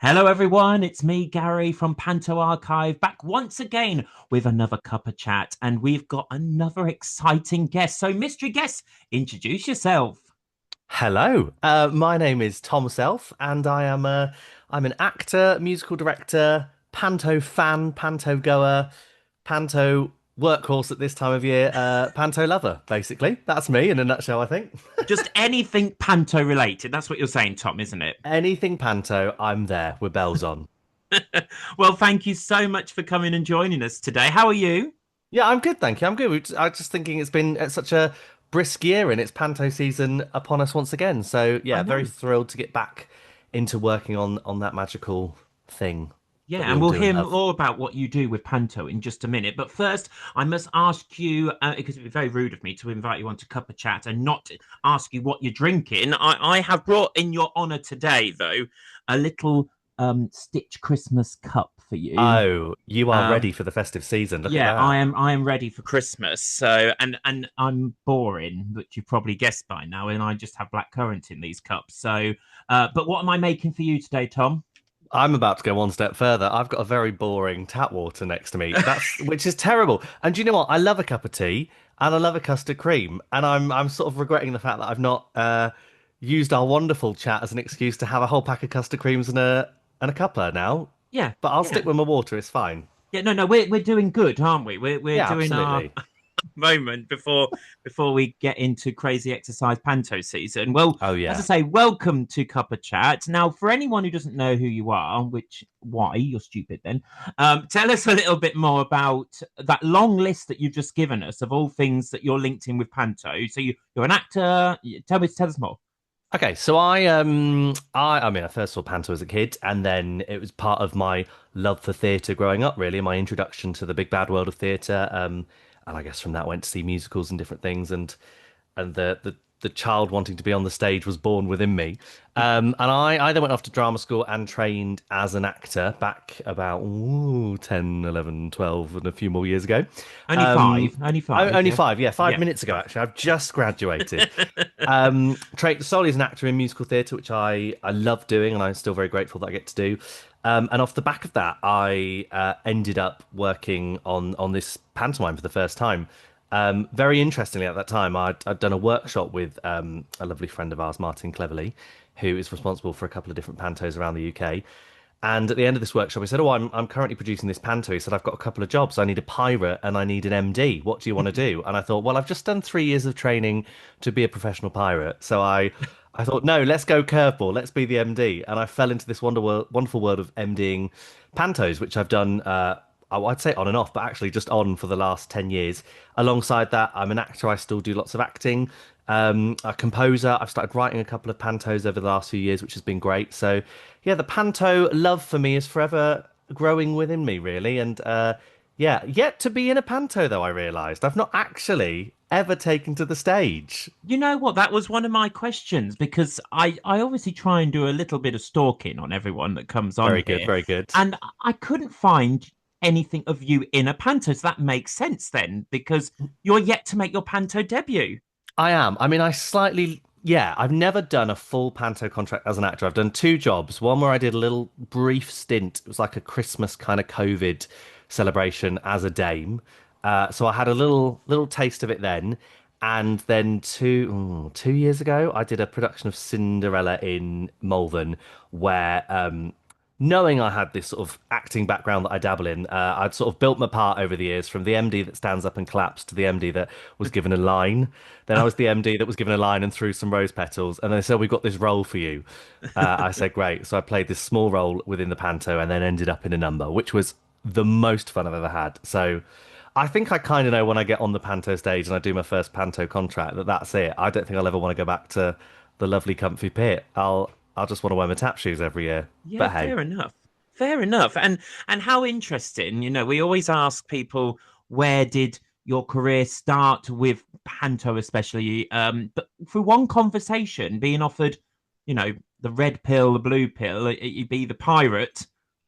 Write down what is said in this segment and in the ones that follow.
Hello, everyone. It's me, Gary from Panto Archive, back once again with another cup of chat. And we've got another exciting guest. So, mystery guest, introduce yourself. Hello, my name is Tom Self, and I'm an actor, musical director, Panto fan, Panto goer, Panto workhorse at this time of year, Panto lover. Basically, that's me in a nutshell. I think Just anything Panto related. That's what you're saying, Tom, isn't it? anything Panto, I'm there with bells on. Well, thank you so much for coming and joining us today. How are you? Yeah, I'm good, thank you. I'm good. I'm just thinking it's been such a brisk year, and it's Panto season upon us once again. So I yeah, very know. thrilled to get back into working on that magical thing that Yeah, we and all we'll do and hear love. more about what you do with Panto in just a minute. But first, I must ask you, because it'd be very rude of me to invite you onto Cup of Chat and not ask you what you're drinking. I have brought in your honor today, though, a little Stitch Christmas cup for you. Oh, you are Um, ready for the festive season. Look at yeah, that. I am ready for Christmas. So, and I'm boring, which you've probably guessed by now, and I just have black currant in these cups. So, but what am I making for you today, Tom? I'm about to go one step further. I've got a very boring tap water next to me. That's which is terrible. And do you know what? I love a cup of tea and I love a custard cream. And I'm sort of regretting the fact that I've not used our wonderful chat as an excuse to have a whole pack of custard creams and a cuppa now. Yeah, But I'll yeah. stick with my water. It's fine. Yeah, no, no, we're doing good, aren't we? We're Yeah, doing our absolutely. moment before we get into crazy exercise panto season. Well, Oh as I yeah. say, welcome to Cup of Chat. Now, for anyone who doesn't know who you are, which why you're stupid then, tell us a little bit more about that long list that you've just given us of all things that you're linked in with panto. So you're an actor. Tell us more. Okay, so I mean I first saw Panto as a kid, and then it was part of my love for theatre growing up, really, my introduction to the big bad world of theatre. And I guess from that went to see musicals and different things, and the child wanting to be on the stage was born within me. And I then went off to drama school and trained as an actor back about 10, 11, 12, and a few more years ago. Only Oh, five, only yeah, five, yeah, five yeah. minutes ago, actually. I've just graduated. Trained solely as an actor in musical theatre, which I love doing, and I'm still very grateful that I get to do. And off the back of that, I ended up working on this pantomime for the first time. Very interestingly, at that time, I'd done a workshop with a lovely friend of ours, Martin Cleverly, who is responsible for a couple of different pantos around the UK. And at the end of this workshop, he said, "Oh, I'm currently producing this panto." He said, "I've got a couple of jobs. I need a pirate and I need an MD. What do you want to do?" And I thought, well, I've just done 3 years of training to be a professional pirate, so I thought, no, let's go curveball. Let's be the MD. And I fell into this wonderful world of MDing pantos, which I've done. I'd say on and off, but actually just on for the last 10 years. Alongside that, I'm an actor. I still do lots of acting. A composer. I've started writing a couple of pantos over the last few years, which has been great. So, yeah, the panto love for me is forever growing within me, really. And yeah, yet to be in a panto, though, I realised I've not actually ever taken to the stage. You know what? That was one of my questions because I obviously try and do a little bit of stalking on everyone that comes on Very good, here, very good. and I couldn't find anything of you in a panto. So that makes sense then because you're yet to make your panto debut. I am. I mean, yeah, I've never done a full panto contract as an actor. I've done two jobs. One where I did a little brief stint. It was like a Christmas kind of COVID celebration as a dame. So I had a little taste of it then. And then 2 years ago, I did a production of Cinderella in Malvern where knowing I had this sort of acting background that I dabble in, I'd sort of built my part over the years from the MD that stands up and claps to the MD that was given a line. Then I was the MD that was given a line and threw some rose petals. And they said, "We've got this role for you." I said, "Great." So I played this small role within the panto and then ended up in a number, which was the most fun I've ever had. So I think I kind of know when I get on the panto stage and I do my first panto contract that that's it. I don't think I'll ever want to go back to the lovely comfy pit. I'll just want to wear my tap shoes every year. Yeah, But hey. fair enough. Fair enough. And how interesting, we always ask people where did your career start with panto especially but through one conversation being offered, the red pill, the blue pill, you be the pirate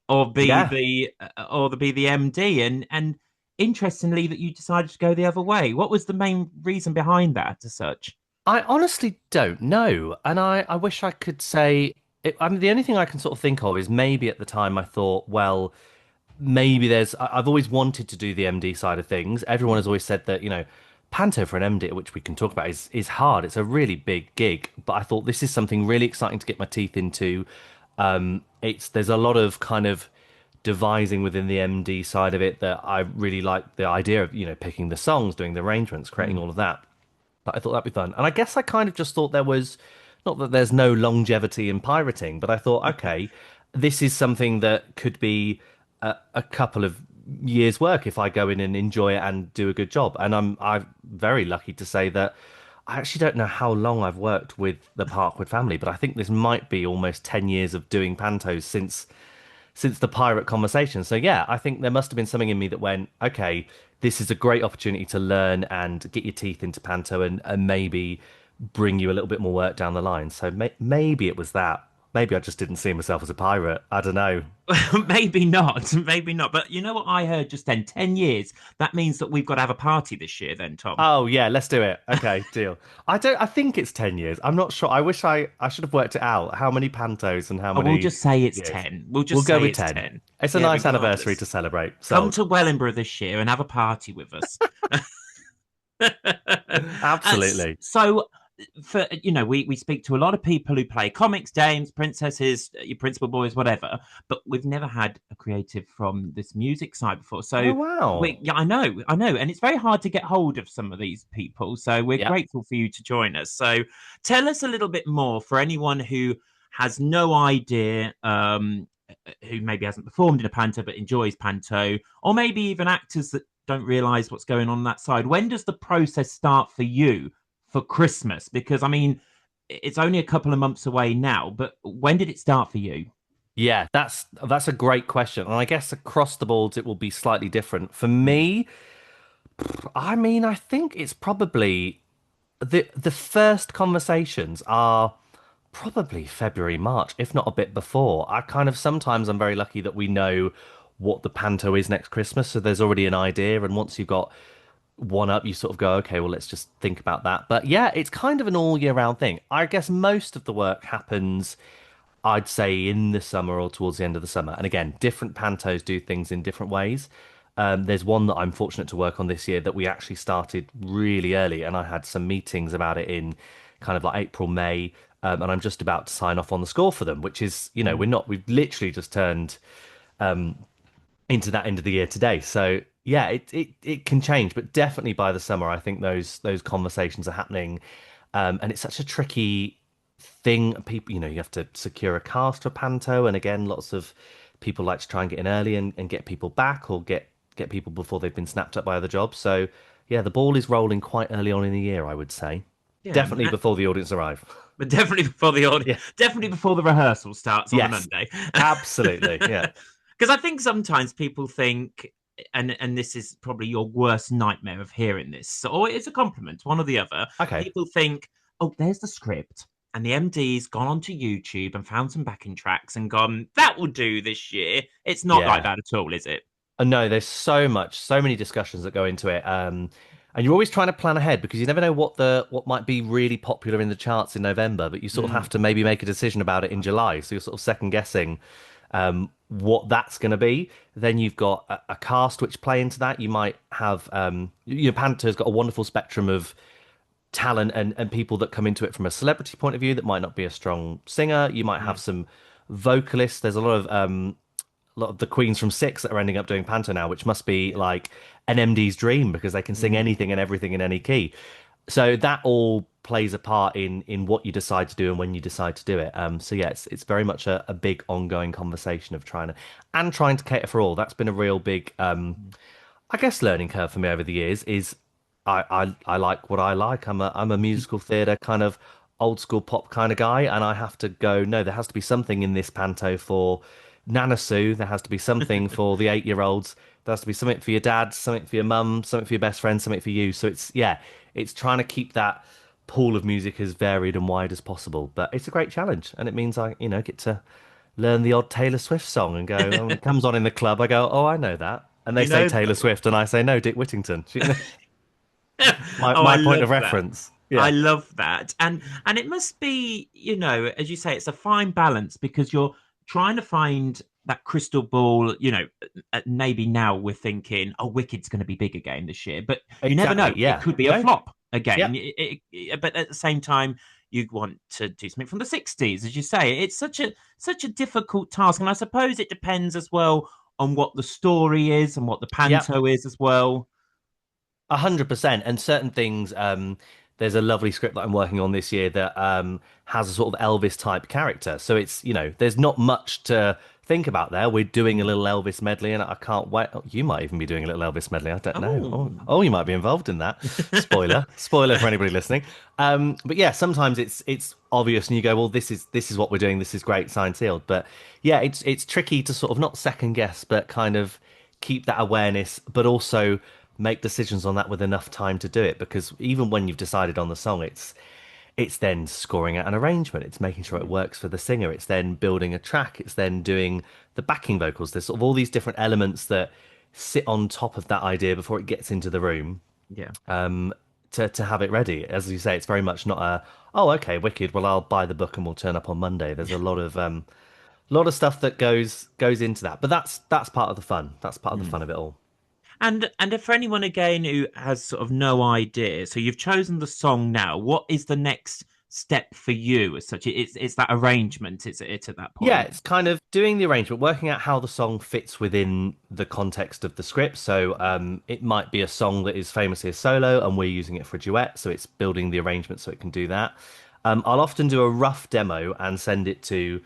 or be Yeah, the MD and interestingly that you decided to go the other way. What was the main reason behind that as such? I honestly don't know. And I wish I could say. I mean, the only thing I can sort of think of is maybe at the time I thought, well, maybe I've always wanted to do the MD side of things. Everyone Mm, has always said that, Panto for an MD, which we can talk about, is hard. It's a really big gig. But I thought this is something really exciting to get my teeth into. There's a lot of kind of devising within the MD side of it that I really like the idea of, picking the songs, doing the arrangements, creating mm. all of that. But I thought that'd be fun. And I guess I kind of just thought there was not that there's no longevity in pirating, but I thought, okay, this is something that could be a couple of years' work if I go in and enjoy it and do a good job. And I'm very lucky to say that I actually don't know how long I've worked with the Parkwood family, but I think this might be almost 10 years of doing pantos since the pirate conversation. So yeah, I think there must have been something in me that went, okay, this is a great opportunity to learn and get your teeth into Panto and maybe bring you a little bit more work down the line. So maybe it was that. Maybe I just didn't see myself as a pirate. I don't know. Maybe not, maybe not. But you know what I heard just then? 10 years. That means that we've got to have a party this year, then, Tom. Oh yeah, let's do it. Okay, deal. I think it's 10 years. I'm not sure. I wish I should have worked it out. How many Pantos and how Oh, we'll many just say it's years? 10. We'll We'll just go say with it's 10. 10. It's a Yeah, nice anniversary to regardless. celebrate. Come Sold. to Wellingborough this year and have a party with us. Absolutely. So, for we speak to a lot of people who play comics, dames, princesses, your principal boys, whatever, but we've never had a creative from this music side before. Oh So, wow. yeah, I know, and it's very hard to get hold of some of these people. So, we're Yeah. grateful for you to join us. So, tell us a little bit more for anyone who has no idea. Who maybe hasn't performed in a panto but enjoys panto, or maybe even actors that don't realize what's going on that side. When does the process start for you for Christmas? Because I mean, it's only a couple of months away now, but when did it start for you? Yeah, that's a great question. And I guess across the boards it will be slightly different. For Mm, me, I mean, I think it's probably the first conversations are probably February, March, if not a bit before. I kind of sometimes I'm very lucky that we know what the panto is next Christmas, so there's already an idea, and once you've got one up, you sort of go, okay, well, let's just think about that. But yeah, it's kind of an all year round thing. I guess most of the work happens, I'd say, in the summer or towards the end of the summer. And again, different pantos do things in different ways. There's one that I'm fortunate to work on this year that we actually started really early, and I had some meetings about it in kind of like April, May, and I'm just about to sign off on the score for them, which is, mm. we've literally just turned into that end of the year today. So yeah, it can change, but definitely by the summer, I think those conversations are happening, and it's such a tricky thing. People, you have to secure a cast for Panto, and again, lots of people like to try and get in early and get people back or get people before they've been snapped up by other jobs. So yeah, the ball is rolling quite early on in the year, I would say. Yeah, Definitely before the audience arrive. but definitely before the audio, Yeah. definitely before the rehearsal starts on the Yes. Monday. Absolutely. Yeah. Because I think sometimes people think, and this is probably your worst nightmare of hearing this, or it's a compliment, one or the other. Okay. People think, oh, there's the script, and the MD's gone onto YouTube and found some backing tracks and gone, that will do this year. It's not like Yeah. that at all, is it? No, there's so many discussions that go into it. And you're always trying to plan ahead because you never know what might be really popular in the charts in November, but you sort of have Mm, to maybe make a decision about it in July. So you're sort of second guessing what that's going to be. Then you've got a cast which play into that. You might have Panto's got a wonderful spectrum of talent and people that come into it from a celebrity point of view that might not be a strong singer. You might have mm, some vocalists. There's a lot of the queens from Six that are ending up doing panto now, which must be yeah. like an MD's dream because they can sing Mm. anything and everything in any key. So that all plays a part in what you decide to do and when you decide to do it. So yeah, it's very much a big ongoing conversation of trying to cater for all. That's been a real big I guess learning curve for me over the years is I like what I like. I'm a musical theatre kind of old school pop kind of guy, and I have to go, no, there has to be something in this panto for Nana Sue. There has to be something for the 8-year-olds. There has to be something for your dad, something for your mum, something for your best friend, something for you. So it's trying to keep that pool of music as varied and wide as possible. But it's a great challenge, and it means I, get to learn the odd Taylor Swift song and go, oh, when it comes on in the club, I go, oh, I know that. And they You say know, Taylor Swift, and I say, no, Dick Whittington. oh, My I point of love that. reference. I Yeah. love that. And it must be, as you say, it's a fine balance because you're trying to find that crystal ball, maybe now we're thinking, oh, Wicked's going to be big again this year, but you never Exactly. know. It Yeah. could be a No. flop again. Yep. But at the same time, you want to do something from the 60s, as you say. It's such a difficult task. And I suppose it depends as well on what the story is and what the Yep. panto is as well. 100%. And certain things, there's a lovely script that I'm working on this year that has a sort of Elvis type character. So it's, there's not much to think about there. We're doing a Mm. little Elvis medley, and I can't wait. Oh, you might even be doing a little Elvis medley. I don't know. Oh, Oh. oh, you might be involved in that. Spoiler for anybody listening. But yeah, sometimes it's obvious, and you go, well, this is what we're doing. This is great, signed sealed. But yeah, it's tricky to sort of not second guess, but kind of keep that awareness, but also make decisions on that with enough time to do it, because even when you've decided on the song, it's then scoring out an arrangement, it's making sure it works for the singer, it's then building a track, it's then doing the backing vocals. There's sort of all these different elements that sit on top of that idea before it gets into the room, Yeah. to have it ready. As you say, it's very much not a, oh, okay, wicked, well, I'll buy the book and we'll turn up on Monday. There's a lot of stuff that goes into that, but that's part of the fun. That's part of the Mm. fun of it all. And if for anyone again who has sort of no idea, so you've chosen the song now. What is the next step for you as such? It's that arrangement. It's at that Yeah, point. it's kind of doing the arrangement, working out how the song fits within the context of the script. So it might be a song that is famously a solo, and we're using it for a duet. So it's building the arrangement so it can do that. I'll often do a rough demo and send it to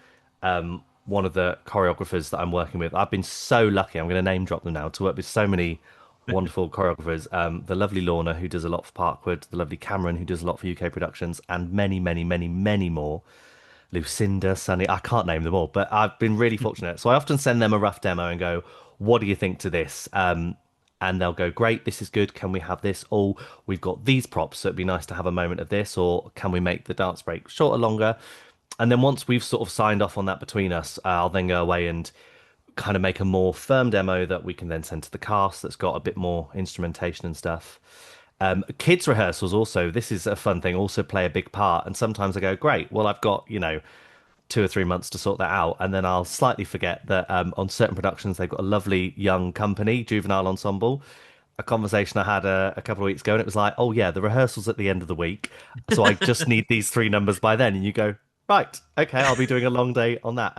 one of the choreographers that I'm working with. I've been so lucky. I'm going to name drop them now, to work with so many wonderful choreographers. The lovely Lorna, who does a lot for Parkwood, the lovely Cameron, who does a lot for UK productions, and many, many, many, many more. Lucinda, Sunny, I can't name them all, but I've been really fortunate. So I often send them a rough demo and go, what do you think to this? And they'll go, great, this is good. Can we have this? Oh, we've got these props, so it'd be nice to have a moment of this. Or can we make the dance break shorter, longer? And then once we've sort of signed off on that between us, I'll then go away and kind of make a more firm demo that we can then send to the cast that's got a bit more instrumentation and stuff. Kids rehearsals also, this is a fun thing, also play a big part. And sometimes I go, great, well, I've got, 2 or 3 months to sort that out. And then I'll slightly forget that on certain productions, they've got a lovely young company, juvenile ensemble. A conversation I had a couple of weeks ago, and it was like, oh, yeah, the rehearsal's at the end of the week. So I just need these three numbers by then. And you go, right, okay, I'll be doing a long day on that.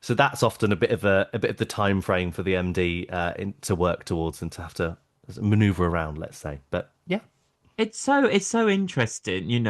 So that's often a bit of the time frame for the MD to work towards and to have to maneuver around, let's say. But yeah. It's so interesting,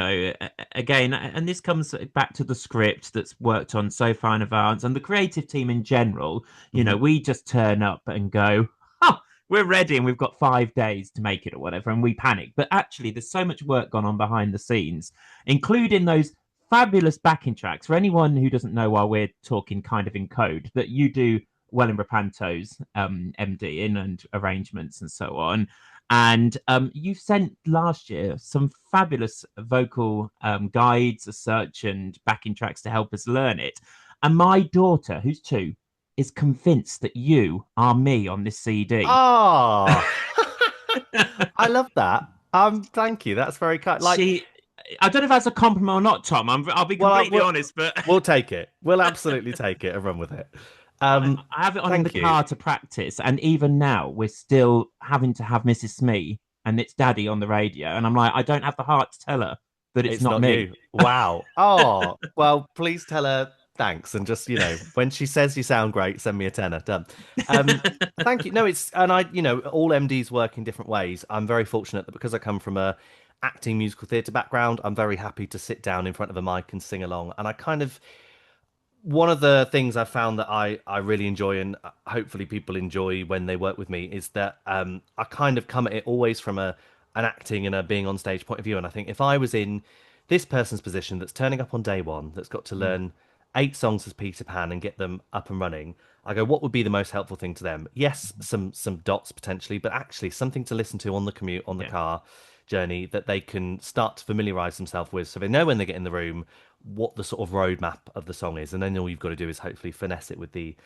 again, and this comes back to the script that's worked on so far in advance and the creative team in general. Mhm. We just turn up and go, oh, we're ready and we've got 5 days to make it or whatever, and we panic. But actually, there's so much work gone on behind the scenes, including those fabulous backing tracks. For anyone who doesn't know why we're talking kind of in code, that you do well in Rapanto's MD in and arrangements and so on. And you sent last year some fabulous vocal guides as such and backing tracks to help us learn it. And my daughter, who's 2, is convinced that you are me on this CD. Ah, I love that. Thank you. That's very kind. Like, she, I don't know if that's a compliment or not, Tom. I'll be well, completely honest, but we'll take it. We'll absolutely take it and run with it. I have it on in the Thank you. car to practice. And even now, we're still having to have Mrs. Smee and it's Daddy on the radio. And I'm like, I don't have the heart to tell her that it's It's not not me. you. Wow. Oh, well, please tell her thanks. And just, when she says you sound great, send me a tenner. Done. Um, Thank you. No, and all MDs work in different ways. I'm very fortunate that because I come from a acting musical theatre background, I'm very happy to sit down in front of a mic and sing along. And I kind of, one of the things I found that I really enjoy, and hopefully people enjoy when they work with me, is that I kind of come at it always from an acting and a being on stage point of view. And I think if I was in this person's position that's turning up on day one, that's got to Mm, learn 8 songs as Peter Pan and get them up and running, I go, what would be the most helpful thing to them? Yes, some dots potentially, but actually something to listen to on the commute, on the yeah. car journey that they can start to familiarize themselves with, so they know when they get in the room what the sort of roadmap of the song is, and then all you've got to do is hopefully finesse it with the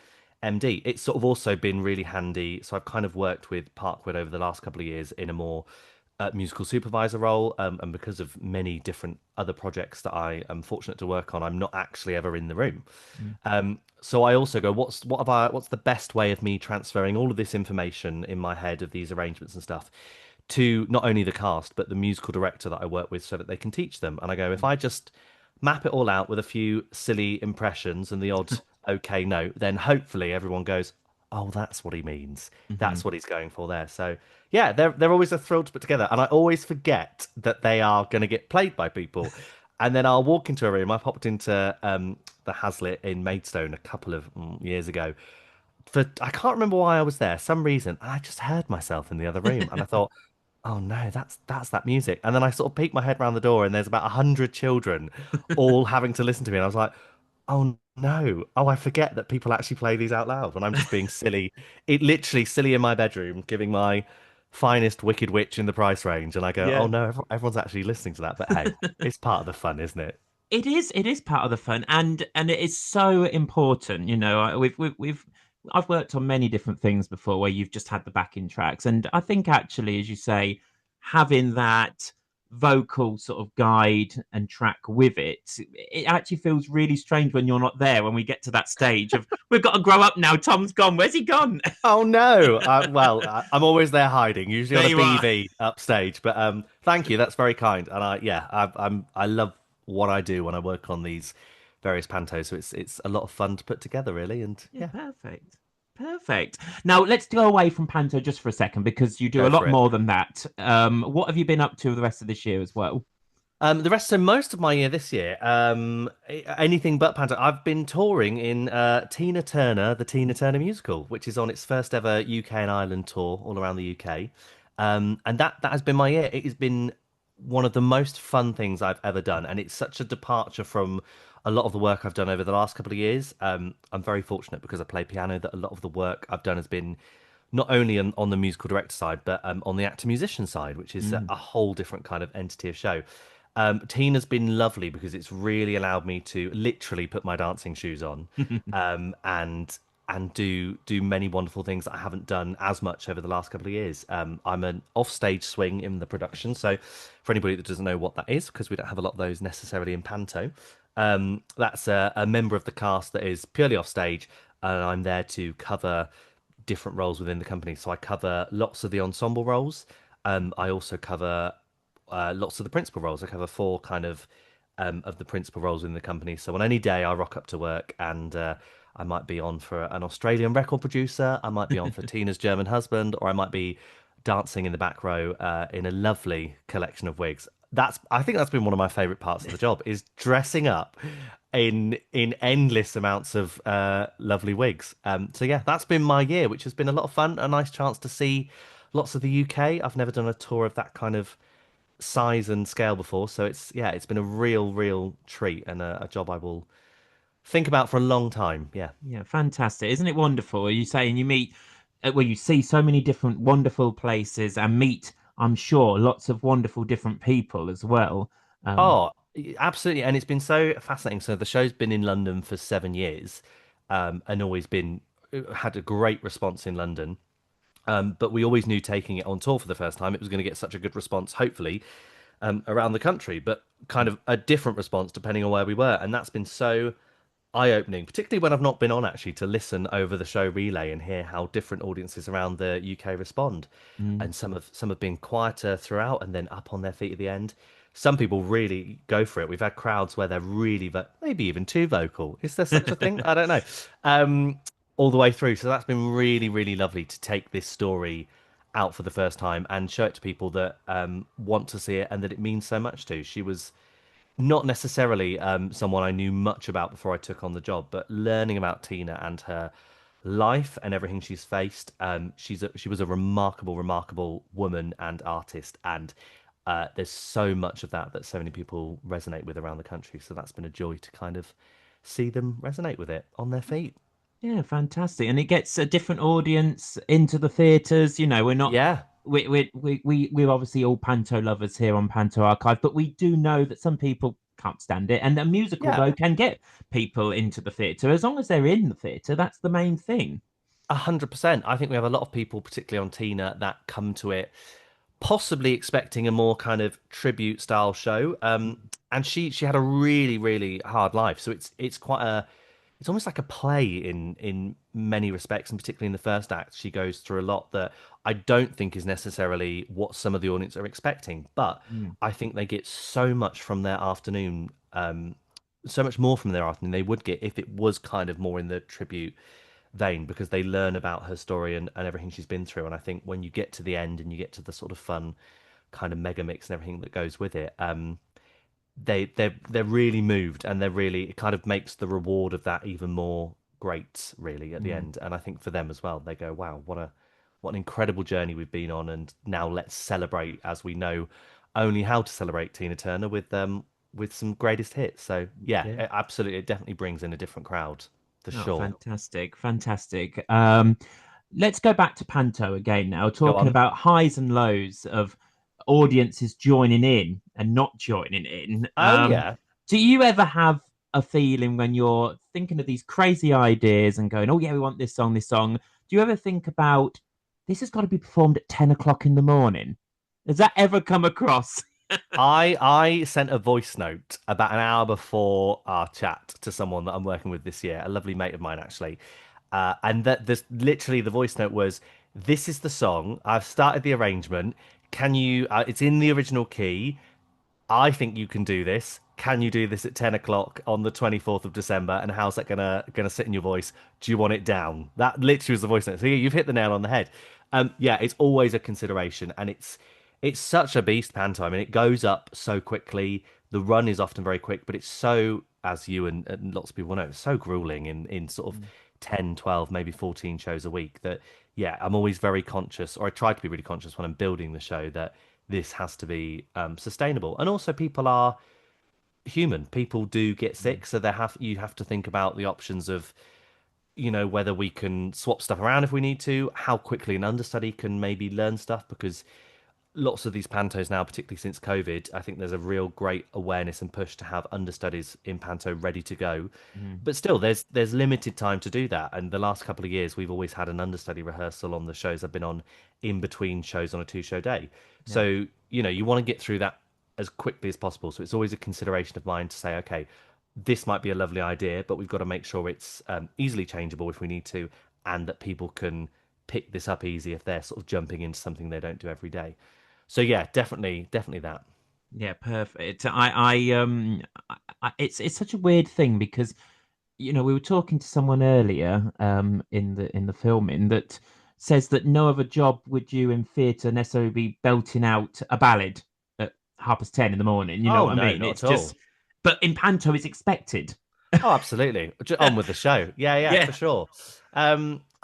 MD. It's sort of also been really handy. So I've kind of worked with Parkwood over the last couple of years in a more musical supervisor role, and because of many different other projects that I am fortunate to work on, I'm not actually ever in the room. Mm. So I also go, what's the best way of me transferring all of this information in my head of these arrangements and stuff to not only the cast but the musical director that I work with so that they can teach them. And I go, if I just map it all out with a few silly impressions and the odd okay note, then hopefully everyone goes, oh, that's what he means. Hmm. That's what he's going for there. So yeah, they're always a thrill to put together, and I always forget that they are going to get played by people. And then I'll walk into a room. I popped into the Hazlitt in Maidstone a couple of years ago. For I can't remember why I was there. Some reason, and I just heard myself in the other room, and I thought, oh no, that's that music. And then I sort of peeked my head around the door, and there's about 100 children, all having to listen to me. And I was like, oh no, oh I forget that people actually play these out loud when I'm just being silly. It literally silly in my bedroom, giving my finest Wicked Witch in the price range, and I go, oh Yeah. no, everyone's actually listening to that. But hey, it's part of the fun, isn't it? It is part of the fun, and it is so important. I've worked on many different things before where you've just had the backing tracks, and I think actually, as you say, having that vocal sort of guide and track with it actually feels really strange when you're not there. When we get to that stage of we've got to grow up now. Tom's gone. Where's he gone? Oh no! I'm always there hiding, usually on There a you are. BV upstage. But thank you, that's very kind. And I love what I do when I work on these various pantos. So it's a lot of fun to put together, really. And Yeah, yeah, perfect. Perfect. Now let's go away from Panto just for a second because you do a go lot for it. more than that. What have you been up to the rest of this year as well? So most of my year this year, anything but Panto. I've been touring in Tina Turner, the Tina Turner musical, which is on its first ever UK and Ireland tour all around the UK. And that has been my year. It has been one of the most fun things I've ever done, and it's such a departure from a lot of the work I've done over the last couple of years. I'm very fortunate because I play piano that a lot of the work I've done has been not only on the musical director side, but on the actor musician side, which is Mm. a whole different kind of entity of show. Tina's been lovely because it's really allowed me to literally put my dancing shoes on, and do many wonderful things that I haven't done as much over the last couple of years. I'm an offstage swing in the production, so for anybody that doesn't know what that is, because we don't have a lot of those necessarily in Panto, that's a member of the cast that is purely offstage, and I'm there to cover different roles within the company. So I cover lots of the ensemble roles. I also cover lots of the principal roles. I cover four kind of the principal roles in the company. So on any day, I rock up to work and I might be on for an Australian record producer. I might be on for Tina's German husband, or I might be dancing in the back row in a lovely collection of wigs. I think that's been one of my favorite parts of the job is dressing up in endless amounts of lovely wigs. So yeah, that's been my year, which has been a lot of fun. A nice chance to see lots of the UK. I've never done a tour of that kind of size and scale before, so it's been a real treat and a job I will think about for a long time. Yeah. Yeah, fantastic. Isn't it wonderful? Are you saying you meet, well, you see so many different wonderful places and meet, I'm sure, lots of wonderful different people as well. Um, Oh, absolutely. And it's been so fascinating. So the show's been in London for 7 years, and always been had a great response in London. But we always knew taking it on tour for the first time, it was going to get such a good response, hopefully, around the country, but kind of a different response depending on where we were. And that's been so eye-opening, particularly when I've not been on actually, to listen over the show relay and hear how different audiences around the UK respond. mm, And some have been quieter throughout and then up on their feet at the end. Some people really go for it. We've had crowds where they're really, maybe even too vocal. Is there such a thing? I don't know. All the way through. So that's been really lovely to take this story out for the first time and show it to people that want to see it and that it means so much to. She was not necessarily someone I knew much about before I took on the job, but learning about Tina and her life and everything she's faced. She was a remarkable woman and artist, and there's so much of that so many people resonate with around the country. So that's been a joy to kind of see them resonate with it on their feet. yeah, fantastic. And it gets a different audience into the theatres. We're not, Yeah, we're obviously all Panto lovers here on Panto Archive, but we do know that some people can't stand it. And a musical, yeah, though, can get people into the theatre. As long as they're in the theatre, that's the main thing. 100%. I think we have a lot of people, particularly on Tina, that come to it possibly expecting a more kind of tribute style show. And she had a really really hard life, so it's quite a it's almost like a play in many respects, and particularly in the first act, she goes through a lot that I don't think is necessarily what some of the audience are expecting. But Mm, I think they get so much from their afternoon, so much more from their afternoon they would get if it was kind of more in the tribute vein, because they learn about her story and everything she's been through. And I think when you get to the end and you get to the sort of fun kind of mega mix and everything that goes with it, they're really moved, and they're really, it kind of makes the reward of that even more great really at the mm. end. And I think for them as well, they go, wow, what an incredible journey we've been on, and now let's celebrate as we know only how to celebrate Tina Turner with some greatest hits. So yeah, Yeah. absolutely, it definitely brings in a different crowd for Oh, sure. fantastic, fantastic. Let's go back to Panto again now, Go talking on. about highs and lows of audiences joining in and not joining in. Oh yeah. Do you ever have a feeling when you're thinking of these crazy ideas and going, oh, yeah, we want this song, this song? Do you ever think about this has got to be performed at 10 o'clock in the morning? Has that ever come across? I sent a voice note about an hour before our chat to someone that I'm working with this year, a lovely mate of mine actually, and that this literally the voice note was, "This is the song. I've started the arrangement. Can you? It's in the original key. I think you can do this. Can you do this at 10 o'clock on the 24th of December? And how's that gonna sit in your voice? Do you want it down?" That literally was the voice note. So yeah, you've hit the nail on the head. Yeah, it's always a consideration, and it's such a beast pantomime, and it goes up so quickly. The run is often very quick, but it's so, as you and lots of people know, it's so grueling in sort of Mm, 10, 12, maybe 14 shows a week that, yeah, I'm always very conscious, or I try to be really conscious when I'm building the show, that this has to be sustainable. And also, people are human. People do get mm, sick, so you have to think about the options of, whether we can swap stuff around if we need to, how quickly an understudy can maybe learn stuff, because lots of these pantos now, particularly since COVID, I think there's a real great awareness and push to have understudies in panto ready to go. mm. But still, there's limited time to do that. And the last couple of years, we've always had an understudy rehearsal on the shows I've been on, in between shows on a two-show day. Yeah. So, you want to get through that as quickly as possible. So it's always a consideration of mine to say, okay, this might be a lovely idea, but we've got to make sure it's easily changeable if we need to, and that people can pick this up easy if they're sort of jumping into something they don't do every day. So yeah, definitely that. Yeah, perfect. It's such a weird thing because we were talking to someone earlier in the filming that says that no other job would you in theatre necessarily be belting out a ballad at 10:30 in the morning. You know Oh what I no, mean? not It's at all. just, but in panto, it's expected. Oh, absolutely. On with the show. Yeah, yeah, Yeah, for sure.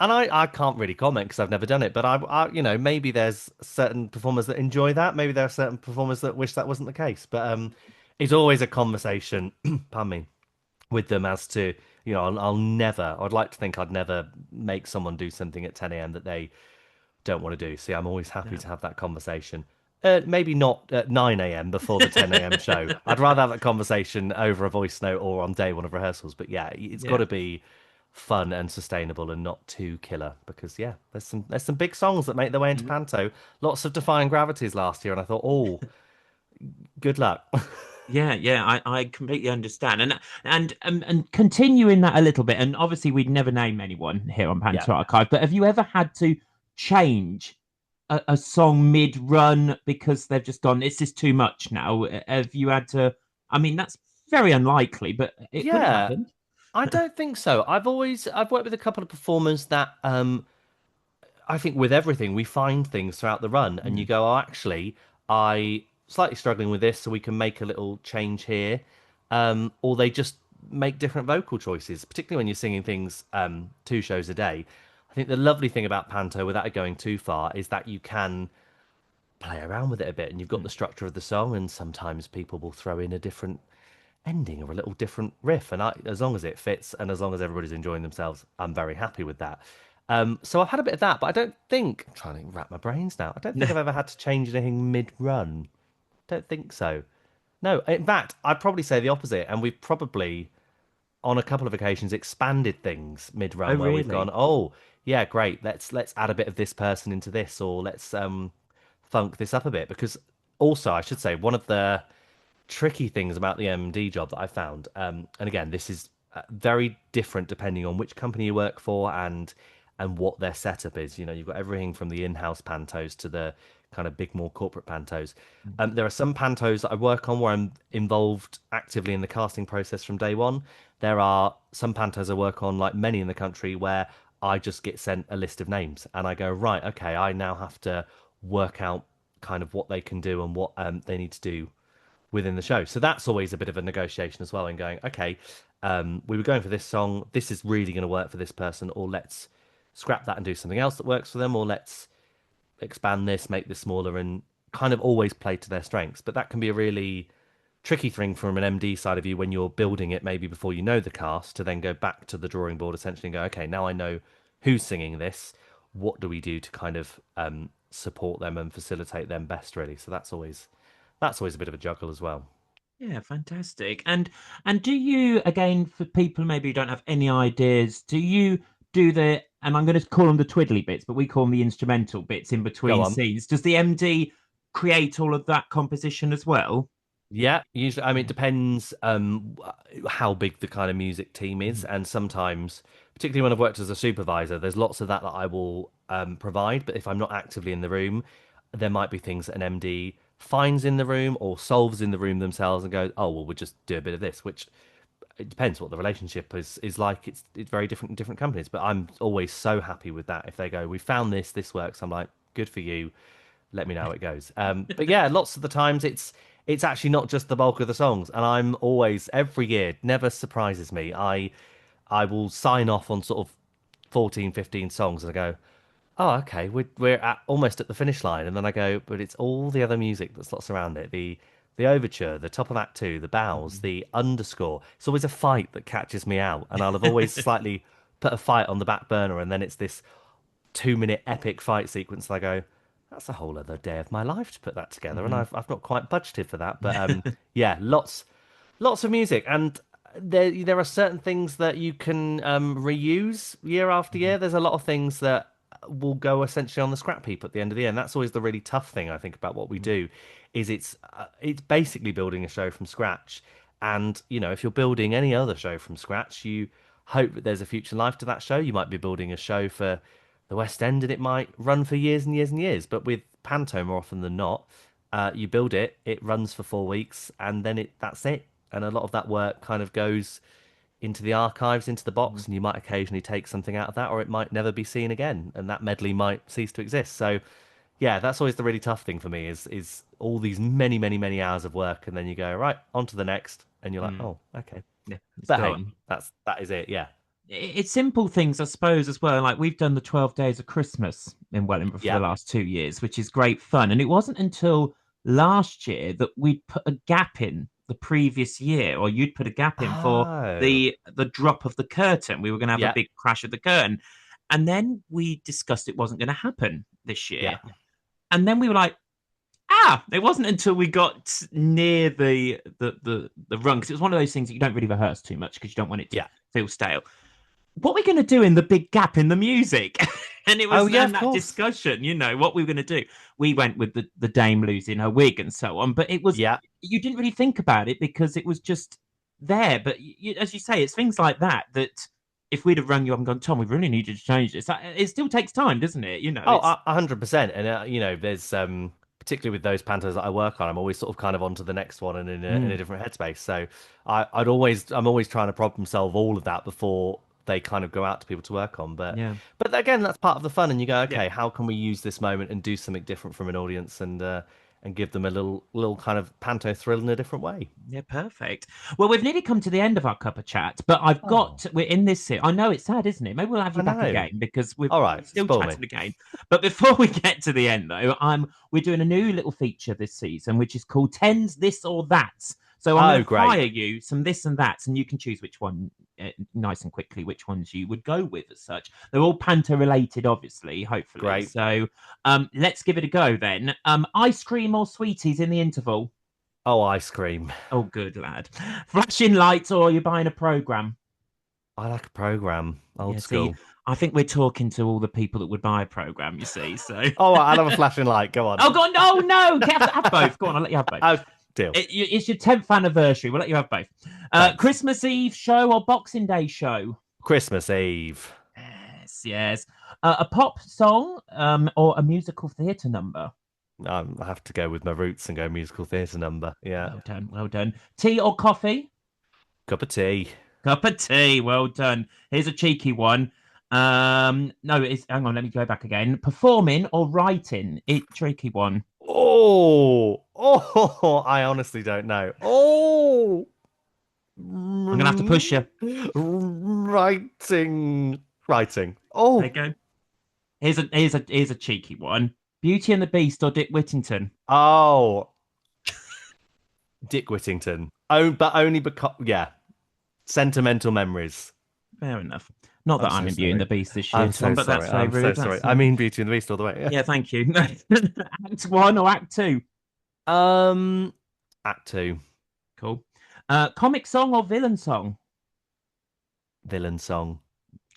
And I can't really comment because I've never done it, but maybe there's certain performers that enjoy that. Maybe there are certain performers that wish that wasn't the case. But it's always a conversation, pardon me, with them as to, I'll never, I'd like to think I'd never make someone do something at 10 a.m. that they don't want to do. See, I'm always happy no. to have that conversation. Maybe not at 9 a.m. before the 10 a.m. show. I'd rather have that conversation over a voice note or on day one of rehearsals. But yeah, it's got Yeah. to be fun and sustainable and not too killer, because yeah, there's some big songs that make their way into Mhm. Panto. Lots of Defying Gravities last year, and I thought, oh, good luck. Yeah, yeah, I completely understand, and continuing that a little bit, and obviously we'd never name anyone here on Yeah. Panto Archive, but have you ever had to change a song mid-run because they've just gone, this is too much now? Have you had to? I mean, that's very unlikely, but it could have Yeah, happened. I don't think so. I've worked with a couple of performers that I think with everything, we find things throughout the run, and you Mm, go, oh, actually, I slightly struggling with this, so we can make a little change here. Or they just make different vocal choices, particularly when you're singing things two shows a day. I think the lovely thing about Panto, without it going too far, is that you can play around with it a bit, and you've got mm. the structure of the song, and sometimes people will throw in a different ending or a little different riff, and as long as it fits and as long as everybody's enjoying themselves, I'm very happy with that. So I've had a bit of that, but I don't think, I'm trying to wrap my brains now, I don't think I've ever had to change anything mid-run. Don't think so. No, in fact, I'd probably say the opposite, and we've probably on a couple of occasions expanded things Oh, mid-run where we've gone, really? oh yeah, great, let's add a bit of this person into this, or let's funk this up a bit because also I should say one of the tricky things about the MD job that I found, and again, this is very different depending on which company you work for and what their setup is. You know, you've got everything from the in-house pantos to the kind of big, more corporate pantos. There are some pantos that I work on where I'm involved actively in the casting process from day one. There are some pantos I work on, like many in the country, where I just get sent a list of names and I go, right, okay, I now have to work out kind of what they can do and what they need to do within the show. So that's always a bit of a negotiation as well in going, okay, we were going for this song. This is really going to work for this person, or let's scrap that and do something else that works for them, or let's expand this, make this smaller, and kind of always play to their strengths. But that can be a really tricky thing from an MD side of you when you're building it, maybe before you know the cast, to then go back to the drawing board essentially and go, okay, now I know who's singing this. What do we do to kind of support them and facilitate them best, really? So that's always a bit of a juggle as well. Yeah, fantastic. And do you, again, for people maybe who don't have any ideas, do you do the, and I'm going to call them the twiddly bits, but we call them the instrumental bits in Go between on. scenes. Does the MD create all of that composition as well? Yeah, usually, I mean, it Yeah. depends how big the kind of music team is, Mhm. and sometimes, particularly when I've worked as a supervisor, there's lots of that I will provide. But if I'm not actively in the room, there might be things that an MD finds in the room or solves in the room themselves and goes, "Oh, well, we'll just do a bit of this," which it depends what the relationship is like. It's very different in different companies, but I'm always so happy with that. If they go, "We found this, this works," I'm like, "Good for you. Let me know how it goes." But yeah, lots of the times it's actually not just the bulk of the songs, and I'm always every year never surprises me. I will sign off on sort of 14, 15 songs, and I go, "Oh, okay, we're almost at the finish line," and then I go, "But it's all the other music that's lots around it. The overture, the top of Act Two, the bows, the underscore. It's always a fight that catches me out, and I'll have always slightly put a fight on the back burner, and then it's this 2 minute epic fight sequence. And I go, that's a whole other day of my life to put that together, and Mhm. I've not quite budgeted for that. But yeah, lots of music, and there are certain things that you can reuse year after Mhm. year. There's a lot of things that will go essentially on the scrap heap at the end of the year, and that's always the really tough thing I think about what we do, is it's basically building a show from scratch. And you know, if you're building any other show from scratch, you hope that there's a future life to that show. You might be building a show for the West End, and it might run for years and years and years. But with Panto, more often than not, you build it, it runs for 4 weeks, and then that's it. And a lot of that work kind of goes into the archives, into the box, and you might occasionally take something out of that, or it might never be seen again, and that medley might cease to exist. So, yeah, that's always the really tough thing for me is all these many, many, many hours of work, and then you go right on to the next, and you're like, Mm. oh, okay. Yeah, it's But hey, gone. that is it. Yeah, It's simple things, I suppose, as well. Like we've done the 12 Days of Christmas in Wellingborough for the yeah. last 2 years, which is great fun. And it wasn't until last year that we'd put a gap in the previous year, or you'd put a gap in for Oh, the drop of the curtain. We were going to have a yeah, big crash of the curtain. And then we discussed it wasn't going to happen this yeah, year. And then we were like, it wasn't until we got near the run, because it was one of those things that you don't really rehearse too much because you don't want it to yeah. feel stale. What we're going to do in the big gap in the music. And it Oh, was yeah, then of that course. discussion, what we were going to do. We went with the dame losing her wig and so on, but it was, Yeah. you didn't really think about it because it was just there. But as you say, it's things like that if we'd have rung you up and gone, Tom, we really needed to change this. It still takes time, doesn't it? Oh, It's 100%. And you know, there's particularly with those pantos that I work on, I'm always sort of kind of on to the next one and in a mm, different headspace. So I'm always trying to problem solve all of that before they kind of go out to people to work on. yeah, But again, that's part of the fun. And you go, yeah. okay, how can we use this moment and do something different from an audience and give them a little kind of panto thrill in a different way. Yeah, perfect. Well, we've nearly come to the end of our cup of chat, but Oh, we're in this here. I know it's sad, isn't it? Maybe we'll have I you back know. again because we're All right, still spoil me. chatting again. But before we get to the end, though, we're doing a new little feature this season, which is called Tens This or That. So I'm going Oh, to fire great. you some this and that, and you can choose which one, nice and quickly, which ones you would go with as such. They're all Panto related, obviously, hopefully. Great. So let's give it a go then. Ice cream or sweeties in the interval? Oh, ice cream. Oh, good lad. Flashing lights, or you're buying a program. I like a program, Yeah, old see, school. I think we're talking to all the people that would buy a program, you see. So, Oh, I'll have a flashing light. Go on. oh, God, no, no, have both. Go on, I'll let you have both. Oh, deal. It's your 10th anniversary. We'll let you have both. Thanks. Christmas Eve show or Boxing Day show? Christmas Eve. Yes, yes. A pop song or a musical theatre number? I have to go with my roots and go musical theatre number. Yeah. Well done, well done. Tea or coffee? Cup of tea. Cup of tea. Well done. Here's a cheeky one. No, it's hang on, let me go back again. Performing or writing? Tricky one. I honestly don't know. Oh, I'm gonna have to push you. writing. There you Oh, go. Here's a cheeky one. Beauty and the Beast or Dick Whittington? oh, Dick Whittington. Oh, but only because, yeah, sentimental memories. Fair enough. Not I'm that I'm so in Beauty and sorry. the Beast this year, I'm Tom, so but sorry. that's very I'm so rude. sorry. I mean Beauty and the Beast all the way. Yeah. Yeah, thank you. Act one or act two? Um, Act two, Cool. Comic song or villain song? villain song.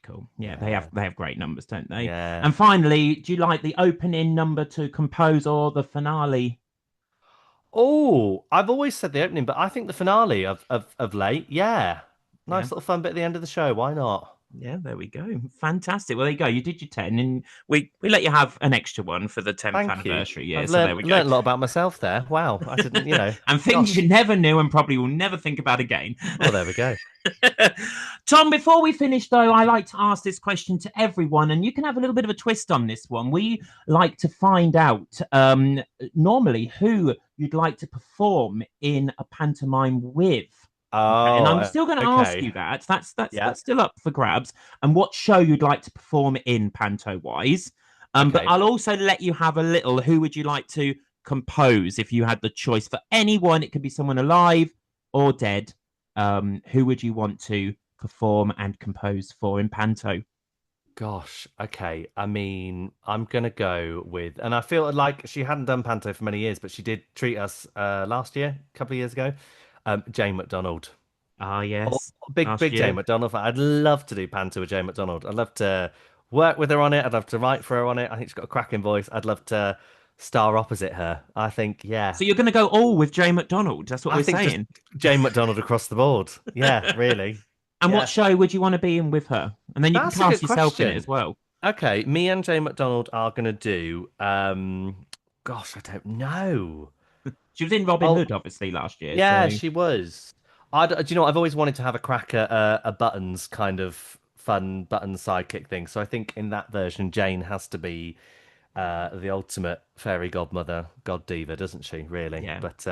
Cool. Yeah, they Yeah, have they have great numbers, don't they? yeah. And finally, do you like the opening number to compose or the finale? Oh, I've always said the opening, but I think the finale of late, yeah. Yeah. Nice little fun bit at the end of the show. Why not? Yeah, there we go. Fantastic. Well, there you go. You did your 10, and we let you have an extra one for the 10th Thank you. anniversary year. I've So there we go. learned a lot about myself there. Wow, I didn't, And things gosh. you never knew and probably will never think about again. Well, there we go. Tom, before we finish, though, I like to ask this question to everyone, and you can have a little bit of a twist on this one. We like to find out normally who you'd like to perform in a pantomime with. Okay, and I'm Oh, still going to ask okay. you that. That's Yeah. still up for grabs. And what show you'd like to perform in Panto wise. But Okay. I'll also let you have a little. Who would you like to compose if you had the choice for anyone? It could be someone alive or dead. Who would you want to perform and compose for in Panto? Gosh. Okay. I mean, I'm gonna go with, and I feel like she hadn't done Panto for many years, but she did treat us last year, a couple of years ago. Jane McDonald. Ah, Oh, yes, last big Jane year. McDonald fan. I'd love to do Panto with Jane McDonald. I'd love to work with her on it. I'd love to write for her on it. I think she's got a cracking voice. I'd love to star opposite her. I think, yeah. So you're going to go all with Jay McDonald. That's what I we're think just saying. Jane McDonald across the board. Yeah, really. And what Yeah. show would you want to be in with her? And then you can That's a cast good yourself in it question. as well. Okay, me and Jane McDonald are gonna do gosh, I don't know. She was in Robin Oh, Hood, obviously, last year. yeah, So she was. Do you know what? I've always wanted to have a crack at a buttons kind of fun button sidekick thing. So I think in that version, Jane has to be the ultimate fairy godmother, god diva, doesn't she? Really? yeah, But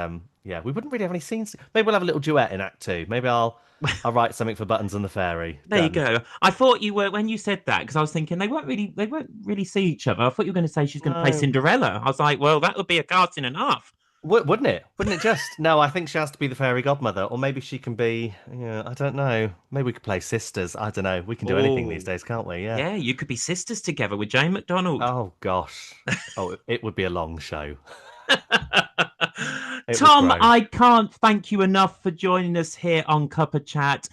yeah, we wouldn't really have any scenes. Maybe we'll have a little duet in Act Two. Maybe I'll write something for Buttons and the Fairy. there you Done. go. I thought you were when you said that because I was thinking they won't really see each other. I thought you were going to say she's going to play No, Cinderella. I was like, well, that would be a casting and a half. wouldn't it? Wouldn't it just? No, I think she has to be the fairy godmother, or maybe she can be. Yeah, I don't know. Maybe we could play sisters. I don't know. We can do anything these Oh, days, can't we? Yeah. yeah, you could be sisters together with Jane McDonald. Oh gosh. Oh, it would be a long show. It would Tom, grow. I can't thank you enough for joining us here on Cuppa Chat.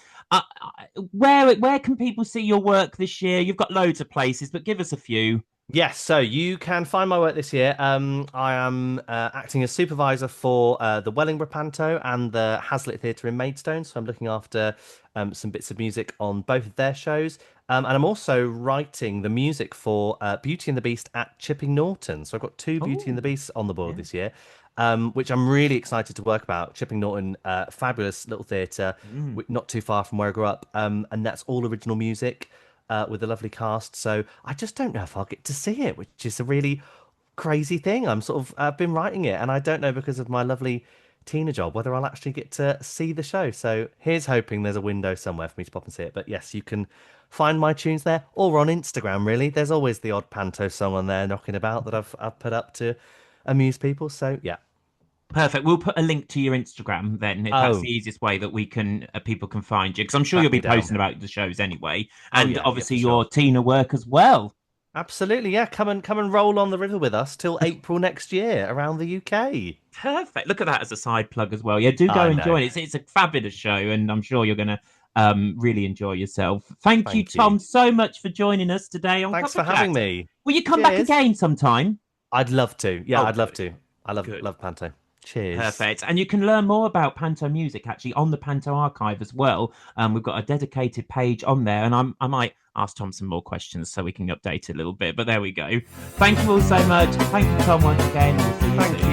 Where can people see your work this year? You've got loads of places, but give us a few. Yes, so you can find my work this year. I am acting as supervisor for the Wellingborough Panto and the Hazlitt Theatre in Maidstone. So I'm looking after some bits of music on both of their shows. And I'm also writing the music for Beauty and the Beast at Chipping Norton. So I've got two Beauty and the Oh, Beasts on the board yeah. this year, which I'm really excited to work about. Chipping Norton, fabulous little theatre, Mm. not too far from where I grew up. And that's all original music with a lovely cast. So I just don't know if I'll get to see it, which is a really crazy thing. I've been writing it, and I don't know because of my lovely Tina job whether I'll actually get to see the show. So here's hoping there's a window somewhere for me to pop and see it. But yes, you can find my tunes there or on Instagram. Really, there's always the odd Panto song on there knocking about that I've put up to amuse people. So yeah. Perfect. We'll put a link to your Instagram then, if that's the Oh, easiest way that we can people can find you, because I'm sure you'll track be me down. posting about the shows anyway, Oh and yeah, yeah obviously for sure. your Tina work as well. Absolutely, yeah. Come and roll on the river with us till April next year around the UK. Perfect. Look at that as a side plug as well. Yeah, do go I and know. join. It's a fabulous show, and I'm sure you're gonna Really enjoy yourself. Thank you, Thank you. Tom, so much for joining us today on Thanks Cuppa for having Chat. me. Will you come back Cheers. again sometime? I'd love to. Yeah, Oh, I'd love good, to. I love good. love Panto. Cheers. Perfect. And you can learn more about Panto music actually on the Panto archive as well. We've got a dedicated page on there, and I might ask Tom some more questions so we can update it a little bit. But there we go. Thank you all so much. Thank you, Tom, once again. We'll see you soon.